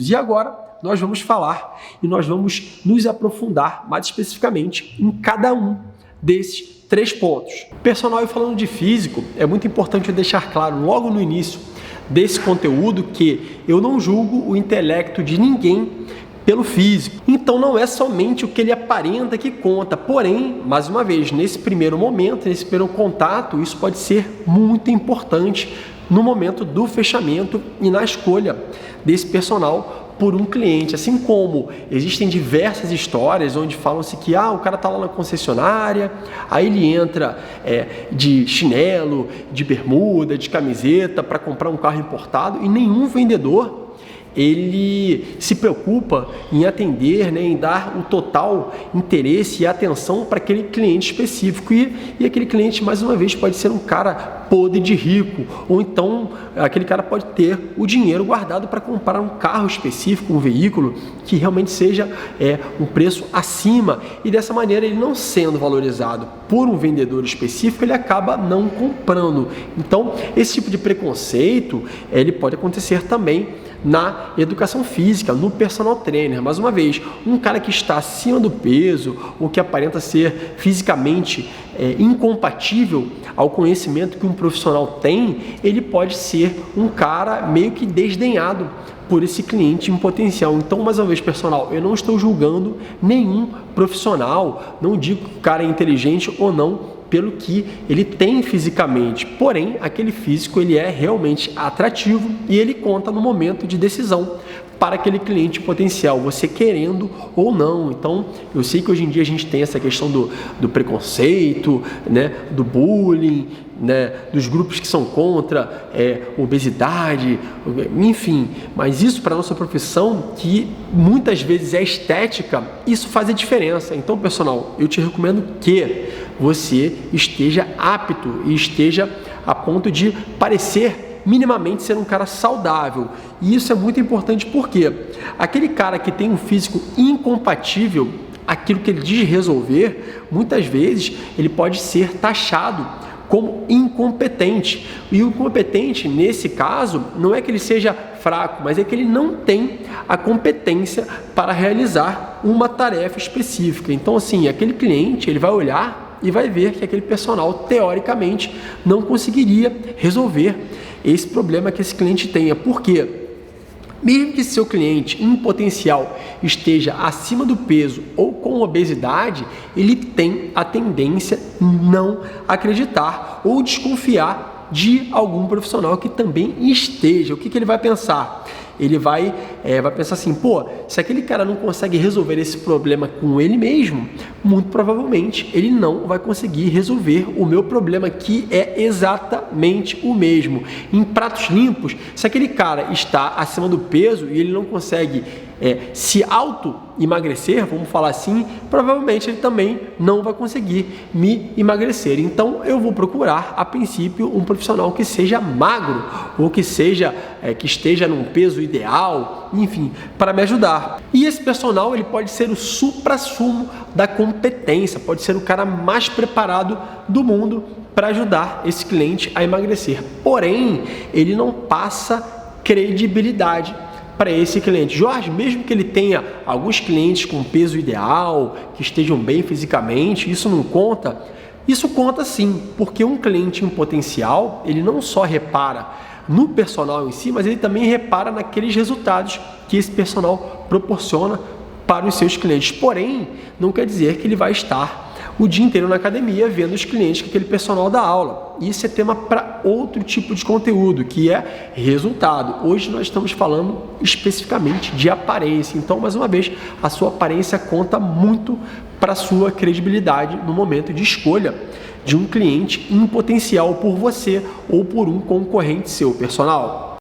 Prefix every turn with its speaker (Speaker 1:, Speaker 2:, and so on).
Speaker 1: E agora nós vamos falar e nós vamos nos aprofundar mais especificamente em cada um desses 3 pontos. Personal e falando de físico, é muito importante eu deixar claro logo no início desse conteúdo que eu não julgo o intelecto de ninguém pelo físico. Então não é somente o que ele aparenta que conta, porém, mais uma vez, nesse primeiro momento, nesse primeiro contato, isso pode ser muito importante no momento do fechamento e na escolha desse personal por um cliente. Assim como existem diversas histórias onde falam-se que o cara está lá na concessionária, aí ele entra de chinelo, de bermuda, de camiseta para comprar um carro importado e nenhum vendedor ele se preocupa em atender, em dar o total interesse e atenção para aquele cliente específico. E aquele cliente, mais uma vez, pode ser um cara podre de rico, ou então aquele cara pode ter o dinheiro guardado para comprar um carro específico, um veículo que realmente seja um preço acima, e dessa maneira ele não sendo valorizado por um vendedor específico, ele acaba não comprando. Então, esse tipo de preconceito, ele pode acontecer também na educação física, no personal trainer. Mais uma vez, um cara que está acima do peso ou que aparenta ser fisicamente incompatível ao conhecimento que um profissional tem, ele pode ser um cara meio que desdenhado por esse cliente em potencial. Então, mais uma vez, personal, eu não estou julgando nenhum profissional, não digo que o cara é inteligente ou não pelo que ele tem fisicamente, porém, aquele físico ele é realmente atrativo e ele conta no momento de decisão para aquele cliente potencial, você querendo ou não. Então, eu sei que hoje em dia a gente tem essa questão do preconceito, do bullying, dos grupos que são contra obesidade, enfim, mas isso para a nossa profissão, que muitas vezes é estética, isso faz a diferença. Então, pessoal, eu te recomendo que você esteja apto e esteja a ponto de parecer minimamente ser um cara saudável. E isso é muito importante porque aquele cara que tem um físico incompatível, aquilo que ele diz resolver, muitas vezes ele pode ser taxado como incompetente. E o incompetente, nesse caso, não é que ele seja fraco, mas é que ele não tem a competência para realizar uma tarefa específica. Então, assim, aquele cliente, ele vai olhar e vai ver que aquele personal, teoricamente, não conseguiria resolver esse problema que esse cliente tenha. Por quê? Mesmo que seu cliente em potencial esteja acima do peso ou com obesidade, ele tem a tendência a não acreditar ou desconfiar de algum profissional que também esteja. O que ele vai pensar? Ele vai pensar assim, se aquele cara não consegue resolver esse problema com ele mesmo, muito provavelmente ele não vai conseguir resolver o meu problema, que é exatamente o mesmo. Em pratos limpos, se aquele cara está acima do peso e ele não consegue se auto-emagrecer, vamos falar assim, provavelmente ele também não vai conseguir me emagrecer. Então eu vou procurar, a princípio, um profissional que seja magro ou que esteja num peso ideal, enfim, para me ajudar. E esse personal, ele pode ser o suprassumo da competência, pode ser o cara mais preparado do mundo para ajudar esse cliente a emagrecer. Porém, ele não passa credibilidade para esse cliente. Jorge, mesmo que ele tenha alguns clientes com peso ideal, que estejam bem fisicamente, isso não conta? Isso conta sim, porque um cliente em potencial, ele não só repara no personal em si, mas ele também repara naqueles resultados que esse personal proporciona para os seus clientes. Porém, não quer dizer que ele vai estar o dia inteiro na academia vendo os clientes que aquele personal dá aula. Isso é tema para outro tipo de conteúdo, que é resultado. Hoje nós estamos falando especificamente de aparência. Então, mais uma vez, a sua aparência conta muito para a sua credibilidade no momento de escolha de um cliente em potencial por você ou por um concorrente seu, personal.